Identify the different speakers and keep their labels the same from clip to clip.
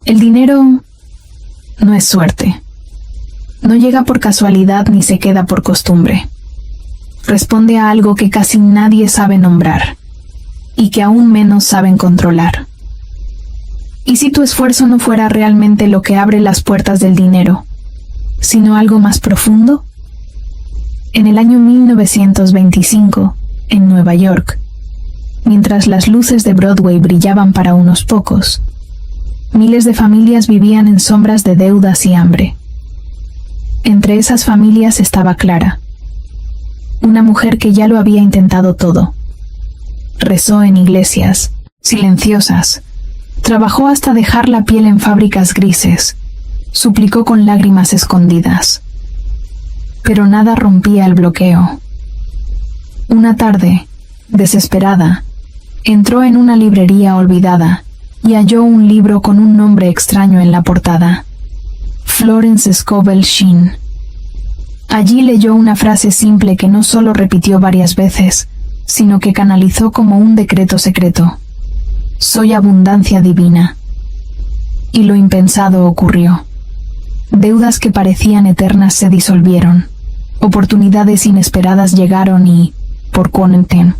Speaker 1: El dinero no es suerte. No llega por casualidad ni se queda por costumbre. Responde a algo que casi nadie sabe nombrar y que aún menos saben controlar. ¿Y si tu esfuerzo no fuera realmente lo que abre las puertas del dinero, sino algo más profundo? En el año 1925, en Nueva York, mientras las luces de Broadway brillaban para unos pocos, miles de familias vivían en sombras de deudas y hambre. Entre esas familias estaba Clara, una mujer que ya lo había intentado todo. Rezó en iglesias, silenciosas, trabajó hasta dejar la piel en fábricas grises, suplicó con lágrimas escondidas. Pero nada rompía el bloqueo. Una tarde, desesperada, entró en una librería olvidada y halló un libro con un nombre extraño en la portada: Florence Scovel Shinn. Allí leyó una frase simple que no solo repitió varias veces, sino que canalizó como un decreto secreto: soy abundancia divina. Y lo impensado ocurrió. Deudas que parecían eternas se disolvieron. Oportunidades inesperadas llegaron y, por cuarentena,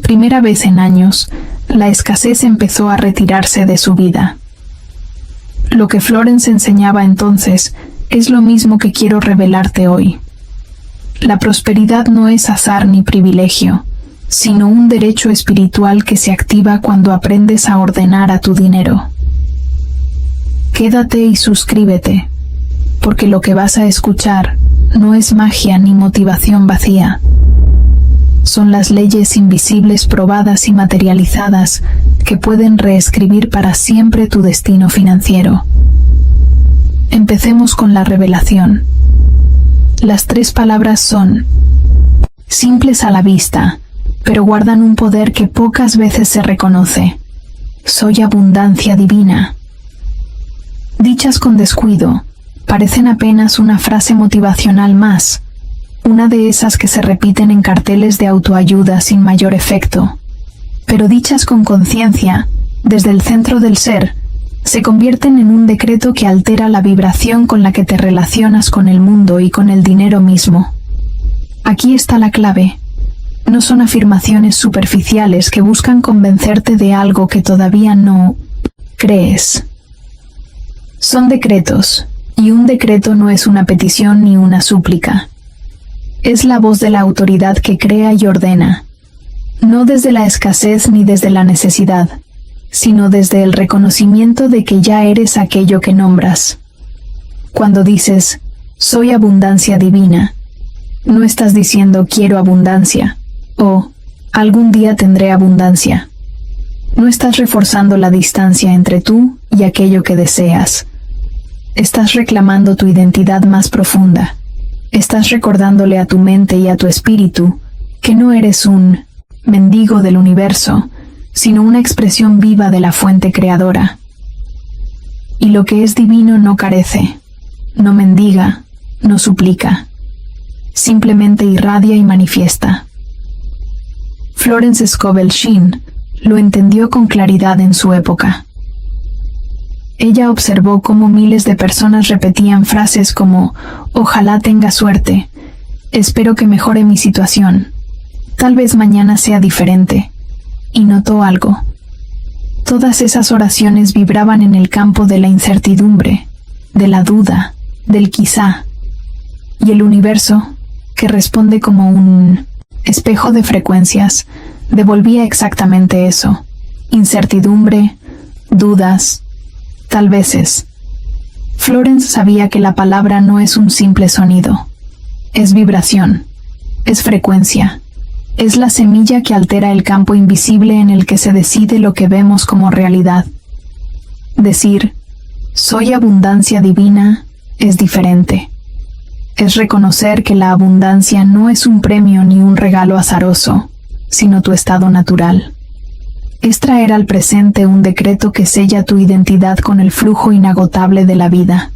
Speaker 1: primera vez en años, la escasez empezó a retirarse de su vida. Lo que Florence enseñaba entonces es lo mismo que quiero revelarte hoy. La prosperidad no es azar ni privilegio, sino un derecho espiritual que se activa cuando aprendes a ordenar a tu dinero. Quédate y suscríbete, porque lo que vas a escuchar no es magia ni motivación vacía. Son las leyes invisibles probadas y materializadas que pueden reescribir para siempre tu destino financiero. Empecemos con la revelación. Las 3 palabras son simples a la vista, pero guardan un poder que pocas veces se reconoce. Soy abundancia divina. Dichas con descuido, parecen apenas una frase motivacional más, una de esas que se repiten en carteles de autoayuda sin mayor efecto. Pero dichas con conciencia, desde el centro del ser, se convierten en un decreto que altera la vibración con la que te relacionas con el mundo y con el dinero mismo. Aquí está la clave. No son afirmaciones superficiales que buscan convencerte de algo que todavía no crees. Son decretos, y un decreto no es una petición ni una súplica. Es la voz de la autoridad que crea y ordena, no desde la escasez ni desde la necesidad, sino desde el reconocimiento de que ya eres aquello que nombras. Cuando dices, soy abundancia divina, no estás diciendo quiero abundancia, o algún día tendré abundancia. No estás reforzando la distancia entre tú y aquello que deseas. Estás reclamando tu identidad más profunda. Estás recordándole a tu mente y a tu espíritu que no eres un mendigo del universo, sino una expresión viva de la fuente creadora. Y lo que es divino no carece, no mendiga, no suplica. Simplemente irradia y manifiesta. Florence Scovel Shinn lo entendió con claridad en su época. Ella observó cómo miles de personas repetían frases como «Ojalá tenga suerte», «Espero que mejore mi situación», «Tal vez mañana sea diferente», y notó algo. Todas esas oraciones vibraban en el campo de la incertidumbre, de la duda, del quizá, y el universo, que responde como un espejo de frecuencias, devolvía exactamente eso: incertidumbre, dudas, tal veces. Florence sabía que la palabra no es un simple sonido, es vibración, es frecuencia, es la semilla que altera el campo invisible en el que se decide lo que vemos como realidad. Decir, soy abundancia divina, es diferente. Es reconocer que la abundancia no es un premio ni un regalo azaroso, sino tu estado natural. Es traer al presente un decreto que sella tu identidad con el flujo inagotable de la vida.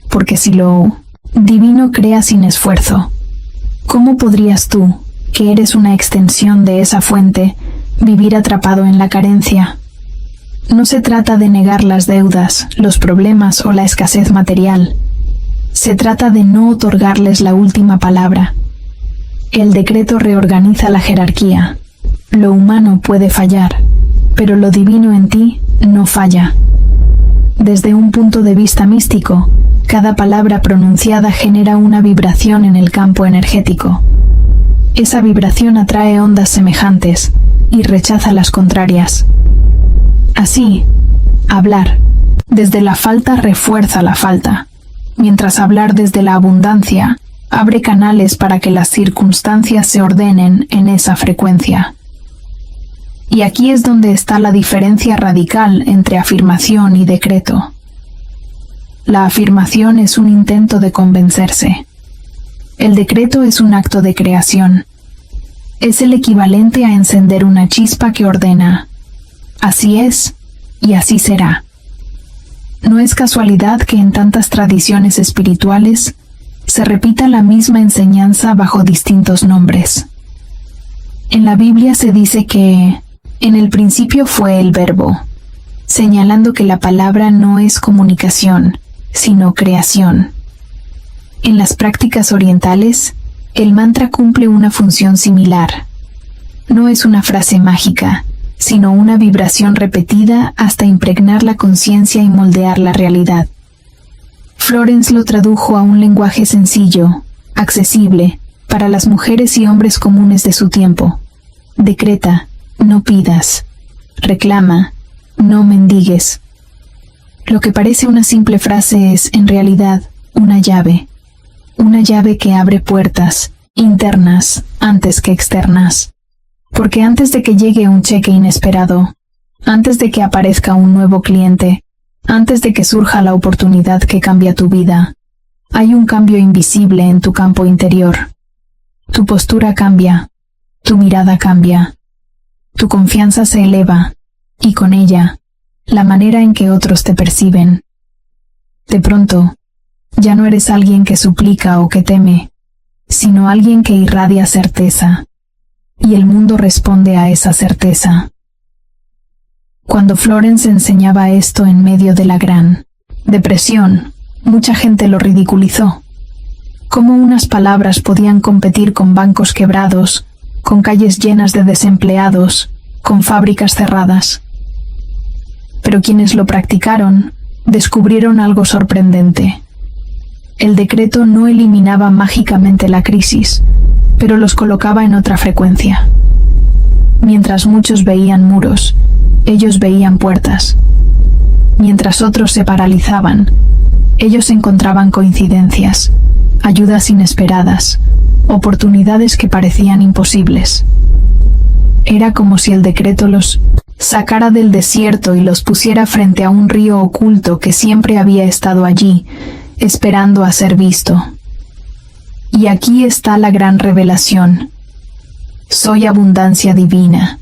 Speaker 1: Porque si lo divino crea sin esfuerzo, ¿cómo podrías tú, que eres una extensión de esa fuente, vivir atrapado en la carencia? No se trata de negar las deudas, los problemas o la escasez material. Se trata de no otorgarles la última palabra. El decreto reorganiza la jerarquía. Lo humano puede fallar, pero lo divino en ti no falla. Desde un punto de vista místico, cada palabra pronunciada genera una vibración en el campo energético. Esa vibración atrae ondas semejantes y rechaza las contrarias. Así, hablar desde la falta refuerza la falta, mientras hablar desde la abundancia abre canales para que las circunstancias se ordenen en esa frecuencia. Y aquí es donde está la diferencia radical entre afirmación y decreto. La afirmación es un intento de convencerse. El decreto es un acto de creación. Es el equivalente a encender una chispa que ordena: así es y así será. No es casualidad que en tantas tradiciones espirituales se repita la misma enseñanza bajo distintos nombres. En la Biblia se dice que en el principio fue el Verbo, señalando que la palabra no es comunicación, sino creación. En las prácticas orientales, el mantra cumple una función similar. No es una frase mágica, sino una vibración repetida hasta impregnar la conciencia y moldear la realidad. Florence lo tradujo a un lenguaje sencillo, accesible, para las mujeres y hombres comunes de su tiempo. Decreta, no pidas. Reclama, no mendigues. Lo que parece una simple frase es, en realidad, una llave que abre puertas, internas antes que externas. Porque antes de que llegue un cheque inesperado, antes de que aparezca un nuevo cliente, antes de que surja la oportunidad que cambia tu vida, hay un cambio invisible en tu campo interior. Tu postura cambia, tu mirada cambia, tu confianza se eleva, y con ella, la manera en que otros te perciben. De pronto, ya no eres alguien que suplica o que teme, sino alguien que irradia certeza, y el mundo responde a esa certeza. Cuando Florence enseñaba esto en medio de la Gran Depresión, mucha gente lo ridiculizó. ¿Cómo unas palabras podían competir con bancos quebrados, con calles llenas de desempleados, con fábricas cerradas? Pero quienes lo practicaron descubrieron algo sorprendente. El decreto no eliminaba mágicamente la crisis, pero los colocaba en otra frecuencia. Mientras muchos veían muros, ellos veían puertas. Mientras otros se paralizaban, ellos encontraban coincidencias, ayudas inesperadas, oportunidades que parecían imposibles. Era como si el decreto los sacara del desierto y los pusiera frente a un río oculto que siempre había estado allí, esperando a ser visto. Y aquí está la gran revelación. Soy abundancia divina.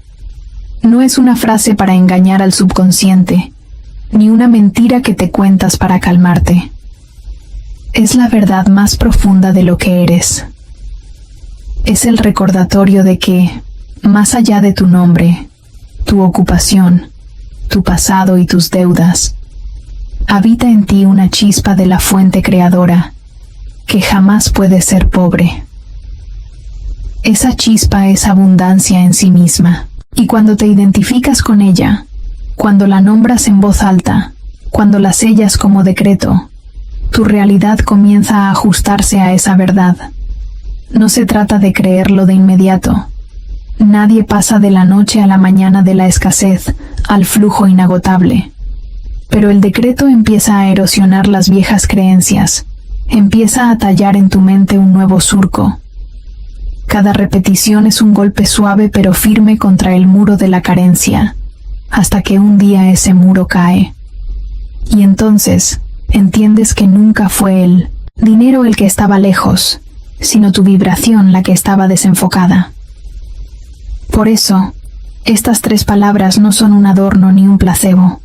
Speaker 1: No es una frase para engañar al subconsciente, ni una mentira que te cuentas para calmarte. Es la verdad más profunda de lo que eres. Es el recordatorio de que, más allá de tu nombre, tu ocupación, tu pasado y tus deudas, habita en ti una chispa de la fuente creadora, que jamás puede ser pobre. Esa chispa es abundancia en sí misma, y cuando te identificas con ella, cuando la nombras en voz alta, cuando la sellas como decreto, tu realidad comienza a ajustarse a esa verdad. No se trata de creerlo de inmediato. Nadie pasa de la noche a la mañana de la escasez al flujo inagotable. Pero el decreto empieza a erosionar las viejas creencias, empieza a tallar en tu mente un nuevo surco. Cada repetición es un golpe suave pero firme contra el muro de la carencia, hasta que un día ese muro cae. Y entonces entiendes que nunca fue el dinero el que estaba lejos, sino tu vibración la que estaba desenfocada. Por eso, estas 3 palabras no son un adorno ni un placebo.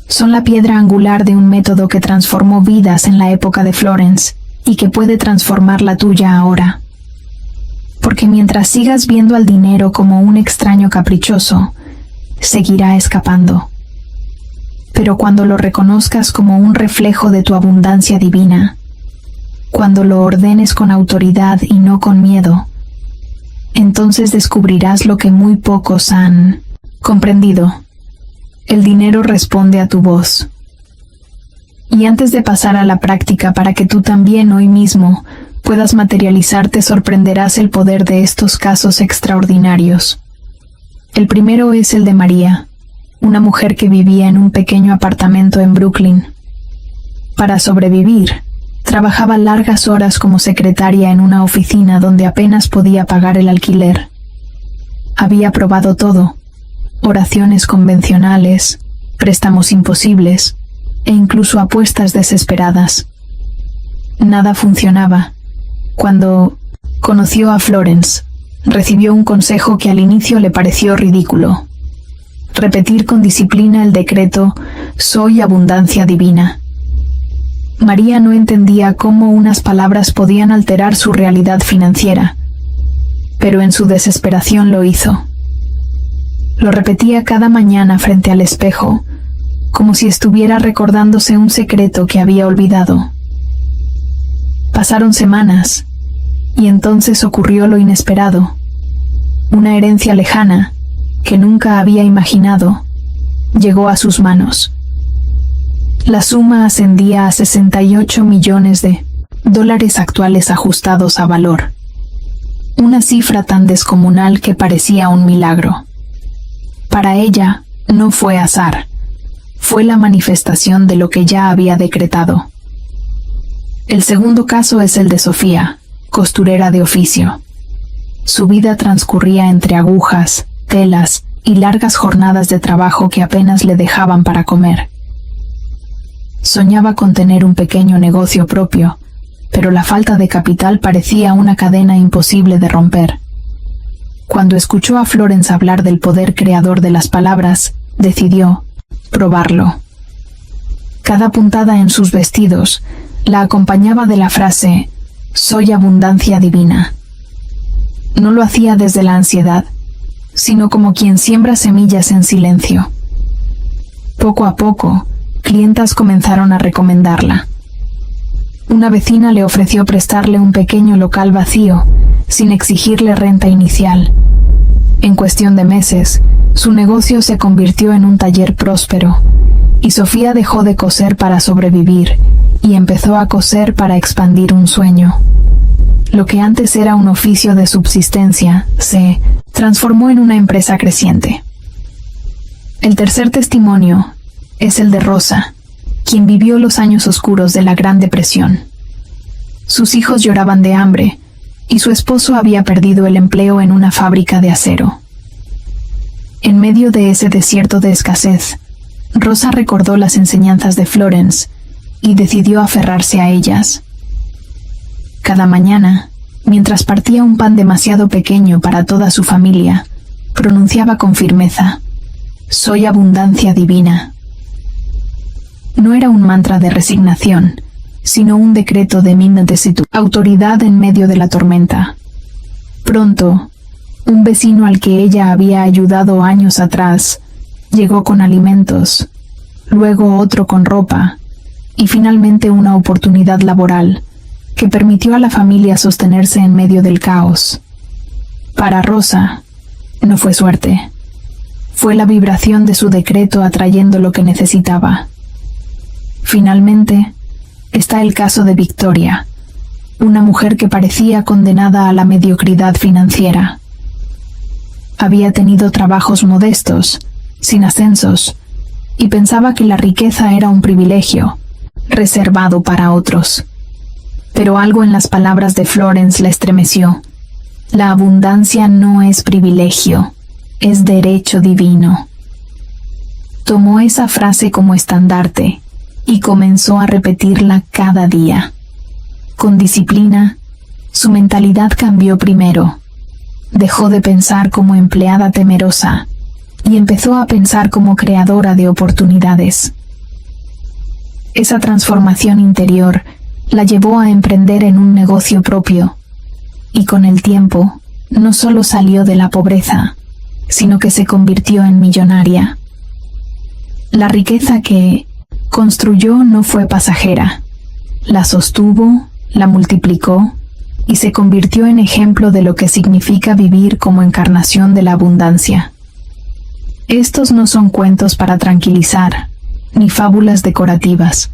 Speaker 1: Son la piedra angular de un método que transformó vidas en la época de Florence y que puede transformar la tuya ahora. Porque mientras sigas viendo al dinero como un extraño caprichoso, seguirá escapando. Pero cuando lo reconozcas como un reflejo de tu abundancia divina, cuando lo ordenes con autoridad y no con miedo, entonces descubrirás lo que muy pocos han comprendido. El dinero responde a tu voz. Y antes de pasar a la práctica para que tú también hoy mismo puedas materializar, te sorprenderás el poder de estos casos extraordinarios. El primero es el de María, una mujer que vivía en un pequeño apartamento en Brooklyn. Para sobrevivir, trabajaba largas horas como secretaria en una oficina donde apenas podía pagar el alquiler. Había probado todo: oraciones convencionales, préstamos imposibles e incluso apuestas desesperadas. Nada funcionaba. Cuando conoció a Florence, recibió un consejo que al inicio le pareció ridículo: repetir con disciplina el decreto «Soy abundancia divina». María no entendía cómo unas palabras podían alterar su realidad financiera, pero en su desesperación lo hizo. Lo repetía cada mañana frente al espejo, como si estuviera recordándose un secreto que había olvidado. Pasaron semanas, y entonces ocurrió lo inesperado. Una herencia lejana, que nunca había imaginado, llegó a sus manos. La suma ascendía a $68 millones actuales ajustados a valor. Una cifra tan descomunal que parecía un milagro. Para ella, no fue azar. Fue la manifestación de lo que ya había decretado. El segundo caso es el de Sofía, costurera de oficio. Su vida transcurría entre agujas, telas y largas jornadas de trabajo que apenas le dejaban para comer. Soñaba con tener un pequeño negocio propio, pero la falta de capital parecía una cadena imposible de romper. Cuando escuchó a Florence hablar del poder creador de las palabras, decidió probarlo. Cada puntada en sus vestidos la acompañaba de la frase «Soy abundancia divina». No lo hacía desde la ansiedad, sino como quien siembra semillas en silencio. Poco a poco, clientas comenzaron a recomendarla. Una vecina le ofreció prestarle un pequeño local vacío, sin exigirle renta inicial. En cuestión de meses, su negocio se convirtió en un taller próspero, y Sofía dejó de coser para sobrevivir y empezó a coser para expandir un sueño. Lo que antes era un oficio de subsistencia se transformó en una empresa creciente. El tercer testimonio es el de Rosa, quien vivió los años oscuros de la Gran Depresión. Sus hijos lloraban de hambre y su esposo había perdido el empleo en una fábrica de acero. En medio de ese desierto de escasez, Rosa recordó las enseñanzas de Florence y decidió aferrarse a ellas. Cada mañana, mientras partía un pan demasiado pequeño para toda su familia, pronunciaba con firmeza: «Soy abundancia divina». No era un mantra de resignación, sino un decreto de autoridad en medio de la tormenta. Pronto, un vecino al que ella había ayudado años atrás llegó con alimentos, luego otro con ropa, y finalmente una oportunidad laboral que permitió a la familia sostenerse en medio del caos. Para Rosa, no fue suerte. Fue la vibración de su decreto atrayendo lo que necesitaba. Finalmente, está el caso de Victoria, una mujer que parecía condenada a la mediocridad financiera. Había tenido trabajos modestos, sin ascensos, y pensaba que la riqueza era un privilegio, reservado para otros. Pero algo en las palabras de Florence la estremeció. La abundancia no es privilegio, es derecho divino. Tomó esa frase como estandarte y comenzó a repetirla cada día. Con disciplina, su mentalidad cambió primero. Dejó de pensar como empleada temerosa y empezó a pensar como creadora de oportunidades. Esa transformación interior la llevó a emprender en un negocio propio, y con el tiempo no solo salió de la pobreza, sino que se convirtió en millonaria. La riqueza que construyó no fue pasajera. La sostuvo, la multiplicó y se convirtió en ejemplo de lo que significa vivir como encarnación de la abundancia. Estos no son cuentos para tranquilizar, ni fábulas decorativas.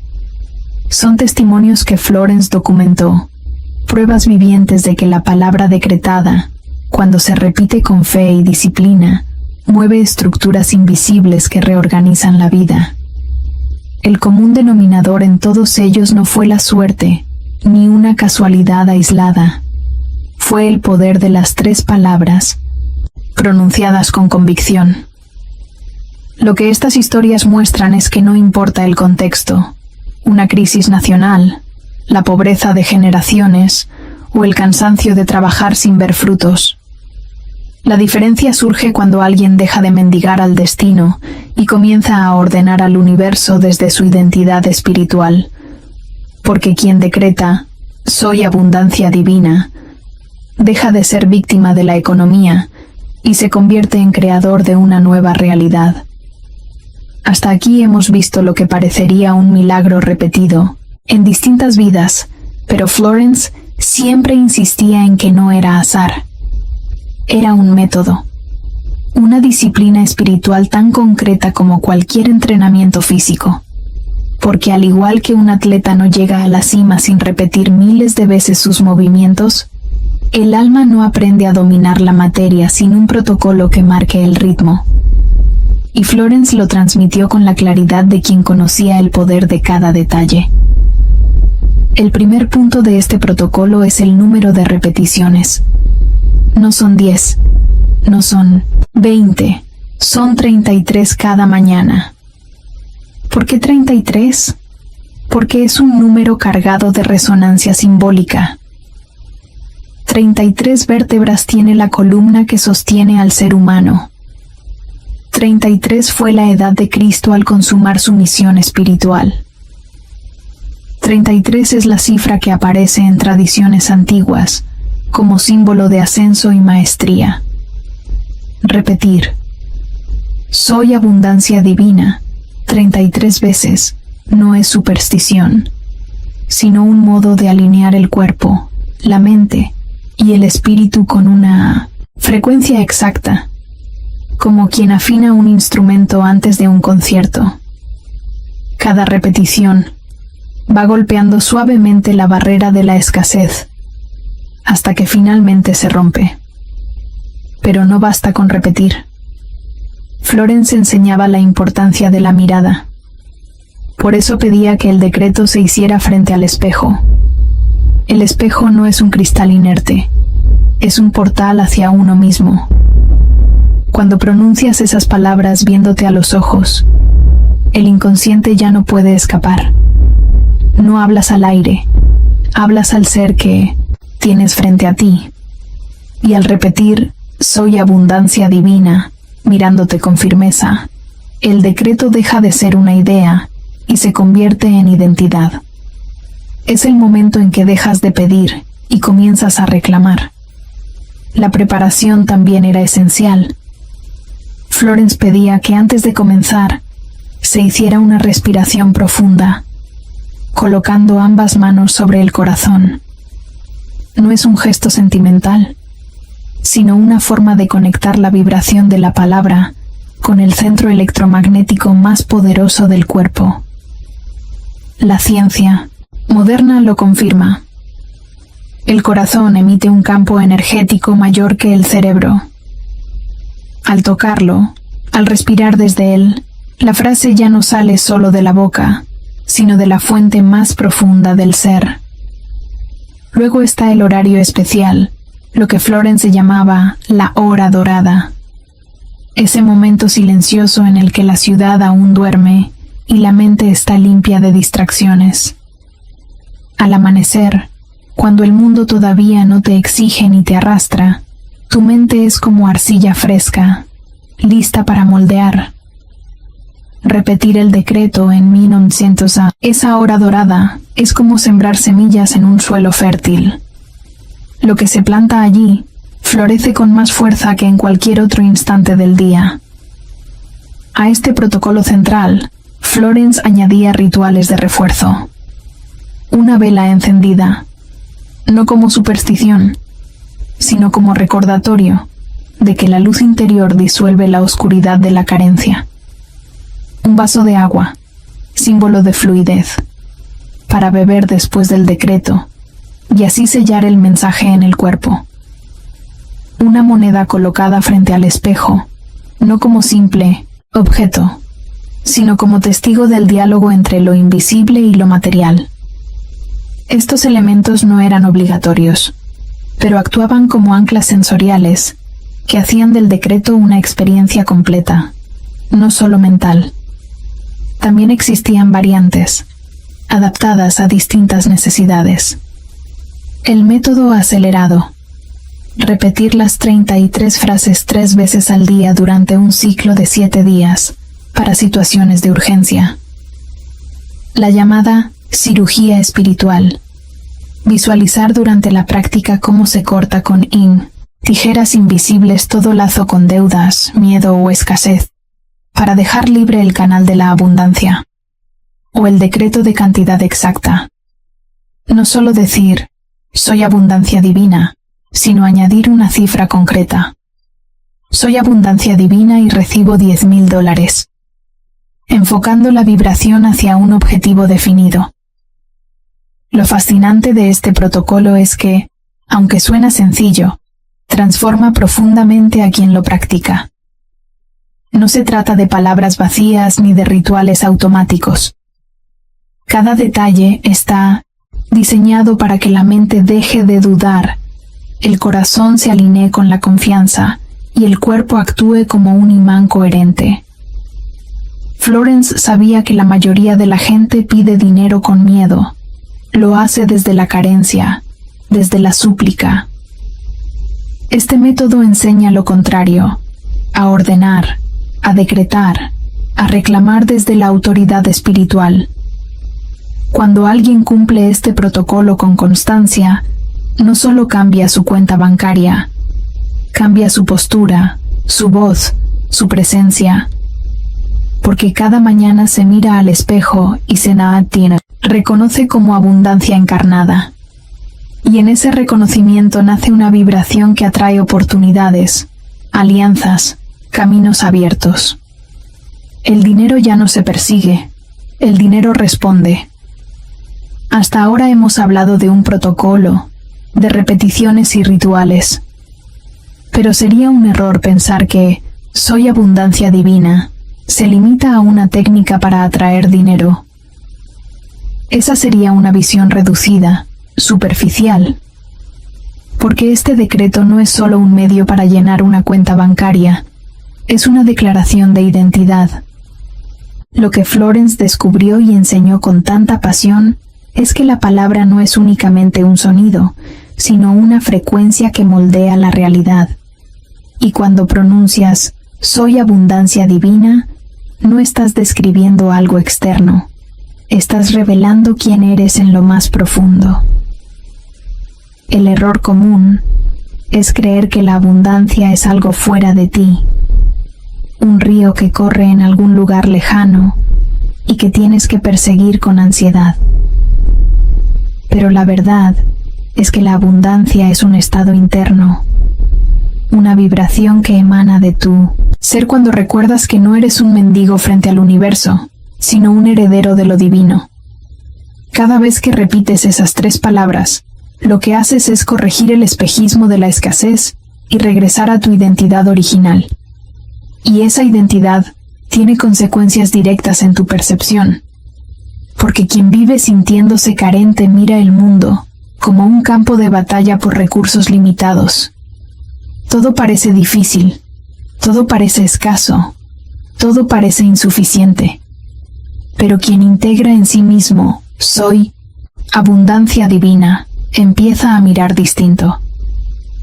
Speaker 1: Son testimonios que Florence documentó, pruebas vivientes de que la palabra decretada, cuando se repite con fe y disciplina, mueve estructuras invisibles que reorganizan la vida. El común denominador en todos ellos no fue la suerte, ni una casualidad aislada. Fue el poder de las 3 palabras, pronunciadas con convicción. Lo que estas historias muestran es que no importa el contexto, una crisis nacional, la pobreza de generaciones o el cansancio de trabajar sin ver frutos. La diferencia surge cuando alguien deja de mendigar al destino y comienza a ordenar al universo desde su identidad espiritual. Porque quien decreta, soy abundancia divina, deja de ser víctima de la economía y se convierte en creador de una nueva realidad. Hasta aquí hemos visto lo que parecería un milagro repetido en distintas vidas, pero Florence siempre insistía en que no era azar. Era un método, una disciplina espiritual tan concreta como cualquier entrenamiento físico, porque al igual que un atleta no llega a la cima sin repetir miles de veces sus movimientos, el alma no aprende a dominar la materia sin un protocolo que marque el ritmo. Y Florence lo transmitió con la claridad de quien conocía el poder de cada detalle. El primer punto de este protocolo es el número de repeticiones. No son 10, no son 20, son 33 cada mañana. ¿Por qué 33? Porque es un número cargado de resonancia simbólica. 33 vértebras tiene la columna que sostiene al ser humano. 33 fue la edad de Cristo al consumar su misión espiritual. 33 es la cifra que aparece en tradiciones antiguas, como símbolo de ascenso y maestría. Repetir, soy abundancia divina, 33 veces, no es superstición, sino un modo de alinear el cuerpo, la mente y el espíritu con una frecuencia exacta, como quien afina un instrumento antes de un concierto. Cada repetición va golpeando suavemente la barrera de la escasez, hasta que finalmente se rompe. Pero no basta con repetir. Florence enseñaba la importancia de la mirada. Por eso pedía que el decreto se hiciera frente al espejo. El espejo no es un cristal inerte, es un portal hacia uno mismo. Cuando pronuncias esas palabras viéndote a los ojos, el inconsciente ya no puede escapar. No hablas al aire, hablas al ser que tienes frente a ti. Y al repetir, soy abundancia divina, mirándote con firmeza, el decreto deja de ser una idea y se convierte en identidad. Es el momento en que dejas de pedir y comienzas a reclamar. La preparación también era esencial. Florence pedía que antes de comenzar, se hiciera una respiración profunda, colocando ambas manos sobre el corazón. No es un gesto sentimental, sino una forma de conectar la vibración de la palabra con el centro electromagnético más poderoso del cuerpo. La ciencia moderna lo confirma. El corazón emite un campo energético mayor que el cerebro. Al tocarlo, al respirar desde él, la frase ya no sale solo de la boca, sino de la fuente más profunda del ser. Luego está el horario especial, lo que Florence llamaba la hora dorada. Ese momento silencioso en el que la ciudad aún duerme y la mente está limpia de distracciones. Al amanecer, cuando el mundo todavía no te exige ni te arrastra, tu mente es como arcilla fresca, lista para moldear. Repetir el decreto en 1900 a esa hora dorada es como sembrar semillas en un suelo fértil. Lo que se planta allí florece con más fuerza que en cualquier otro instante del día. A este protocolo central Florence añadía rituales de refuerzo. Una vela encendida, no como superstición, sino como recordatorio de que la luz interior disuelve la oscuridad de la carencia. Un vaso de agua, símbolo de fluidez, para beber después del decreto y así sellar el mensaje en el cuerpo. Una moneda colocada frente al espejo, no como simple objeto, sino como testigo del diálogo entre lo invisible y lo material. Estos elementos no eran obligatorios, pero actuaban como anclas sensoriales que hacían del decreto una experiencia completa, no solo mental. También existían variantes, adaptadas a distintas necesidades. El método acelerado. Repetir las 33 frases 3 veces al día durante un ciclo de 7 días, para situaciones de urgencia. La llamada cirugía espiritual. Visualizar durante la práctica cómo se corta con tijeras invisibles todo lazo con deudas, miedo o escasez, para dejar libre el canal de la abundancia. O el decreto de cantidad exacta. No solo decir, soy abundancia divina, sino añadir una cifra concreta. Soy abundancia divina y recibo $10,000. Enfocando la vibración hacia un objetivo definido. Lo fascinante de este protocolo es que, aunque suena sencillo, transforma profundamente a quien lo practica. No se trata de palabras vacías ni de rituales automáticos. Cada detalle está diseñado para que la mente deje de dudar, el corazón se alinee con la confianza y el cuerpo actúe como un imán coherente. Florence sabía que la mayoría de la gente pide dinero con miedo. Lo hace desde la carencia, desde la súplica. Este método enseña lo contrario, a ordenar, a decretar, a reclamar desde la autoridad espiritual. Cuando alguien cumple este protocolo con constancia, no solo cambia su cuenta bancaria, cambia su postura, su voz, su presencia. Porque cada mañana se mira al espejo y reconoce como abundancia encarnada. Y en ese reconocimiento nace una vibración que atrae oportunidades, alianzas, caminos abiertos. El dinero ya no se persigue, el dinero responde. Hasta ahora hemos hablado de un protocolo, de repeticiones y rituales. Pero sería un error pensar que soy abundancia divina se limita a una técnica para atraer dinero. Esa sería una visión reducida, superficial. Porque este decreto no es solo un medio para llenar una cuenta bancaria, es una declaración de identidad. Lo que Florence descubrió y enseñó con tanta pasión es que la palabra no es únicamente un sonido, sino una frecuencia que moldea la realidad. Y cuando pronuncias «soy abundancia divina», no estás describiendo algo externo, estás revelando quién eres en lo más profundo. El error común es creer que la abundancia es algo fuera de ti, un río que corre en algún lugar lejano y que tienes que perseguir con ansiedad. Pero la verdad es que la abundancia es un estado interno, una vibración que emana de tu ser cuando recuerdas que no eres un mendigo frente al universo, sino un heredero de lo divino. Cada vez que repites esas 3 palabras, lo que haces es corregir el espejismo de la escasez y regresar a tu identidad original. Y esa identidad tiene consecuencias directas en tu percepción, porque quien vive sintiéndose carente mira el mundo como un campo de batalla por recursos limitados. Todo parece difícil, todo parece escaso, todo parece insuficiente. Pero quien integra en sí mismo, soy, abundancia divina, empieza a mirar distinto.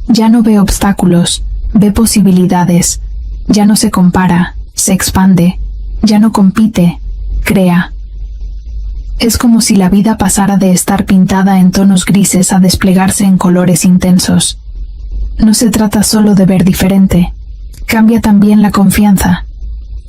Speaker 1: Ya no ve obstáculos, ve posibilidades, ya no se compara, se expande, ya no compite, crea. Es como si la vida pasara de estar pintada en tonos grises a desplegarse en colores intensos. No se trata solo de ver diferente, cambia también la confianza,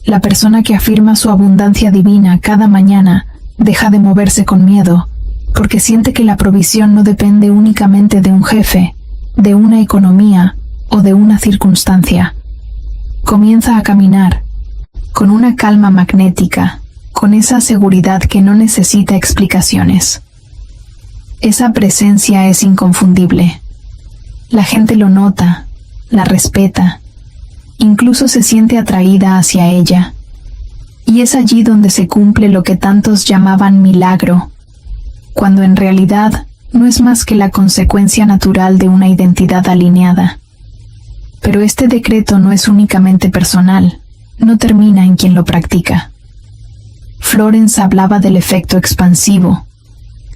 Speaker 1: La persona que afirma su abundancia divina cada mañana deja de moverse con miedo, porque siente que la provisión no depende únicamente de un jefe, de una economía o de una circunstancia. Comienza a caminar, con una calma magnética, con esa seguridad que no necesita explicaciones. Esa presencia es inconfundible. La gente lo nota, la respeta, incluso se siente atraída hacia ella. Y es allí donde se cumple lo que tantos llamaban milagro, cuando en realidad no es más que la consecuencia natural de una identidad alineada. Pero este decreto no es únicamente personal, no termina en quien lo practica. Florence hablaba del efecto expansivo,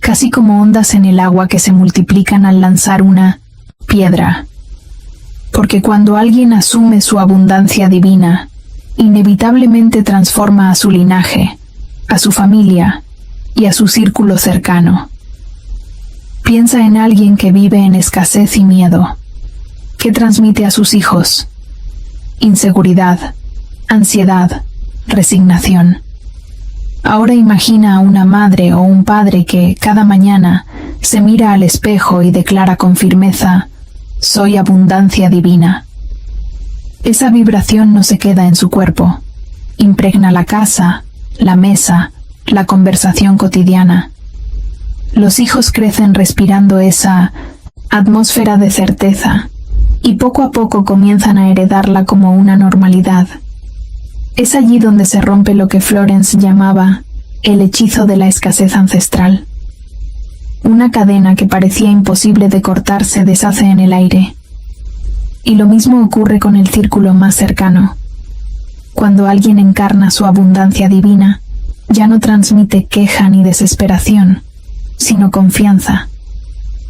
Speaker 1: casi como ondas en el agua que se multiplican al lanzar una piedra. Porque cuando alguien asume su abundancia divina, inevitablemente transforma a su linaje, a su familia y a su círculo cercano. Piensa en alguien que vive en escasez y miedo. ¿Qué transmite a sus hijos? Inseguridad, ansiedad, resignación. Ahora imagina a una madre o un padre que, cada mañana, se mira al espejo y declara con firmeza: «Soy abundancia divina». Esa vibración no se queda en su cuerpo, impregna la casa, la mesa, la conversación cotidiana. Los hijos crecen respirando esa atmósfera de certeza, y poco a poco comienzan a heredarla como una normalidad. Es allí donde se rompe lo que Florence llamaba el hechizo de la escasez ancestral. Una cadena que parecía imposible de cortar se deshace en el aire. Y lo mismo ocurre con el círculo más cercano. Cuando alguien encarna su abundancia divina, ya no transmite queja ni desesperación, sino confianza.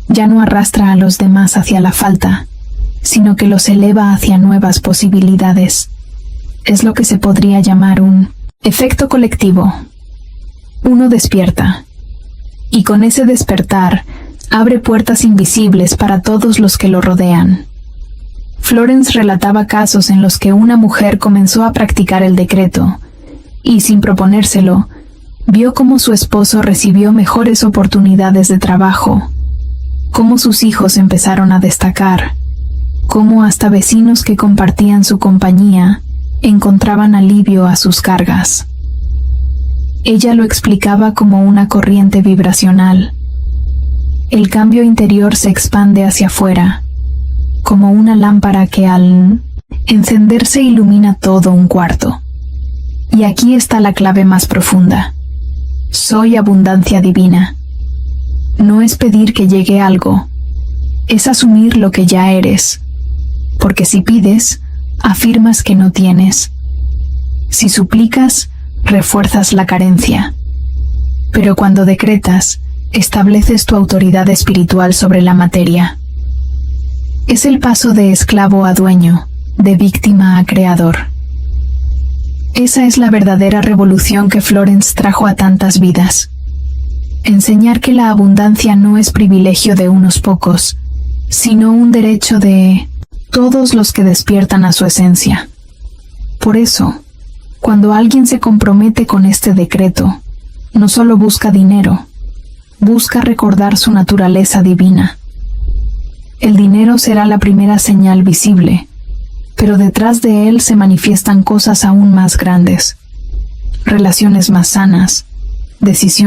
Speaker 1: Ya no arrastra a los demás hacia la falta, sino que los eleva hacia nuevas posibilidades. Es lo que se podría llamar un efecto colectivo. Uno despierta, y con ese despertar abre puertas invisibles para todos los que lo rodean. Florence relataba casos en los que una mujer comenzó a practicar el decreto, y sin proponérselo, vio cómo su esposo recibió mejores oportunidades de trabajo, cómo sus hijos empezaron a destacar, cómo hasta vecinos que compartían su compañía encontraban alivio a sus cargas. Ella lo explicaba como una corriente vibracional. El cambio interior se expande hacia afuera, como una lámpara que al encenderse ilumina todo un cuarto. Y aquí está la clave más profunda. Soy abundancia divina. No es pedir que llegue algo, es asumir lo que ya eres, porque si pides, afirmas que no tienes. Si suplicas, refuerzas la carencia. Pero cuando decretas, estableces tu autoridad espiritual sobre la materia. Es el paso de esclavo a dueño, de víctima a creador. Esa es la verdadera revolución que Florence trajo a tantas vidas. Enseñar que la abundancia no es privilegio de unos pocos, sino un derecho de todos los que despiertan a su esencia. Por eso, cuando alguien se compromete con este decreto, no solo busca dinero, busca recordar su naturaleza divina. El dinero será la primera señal visible, pero detrás de él se manifiestan cosas aún más grandes, relaciones más sanas, decisiones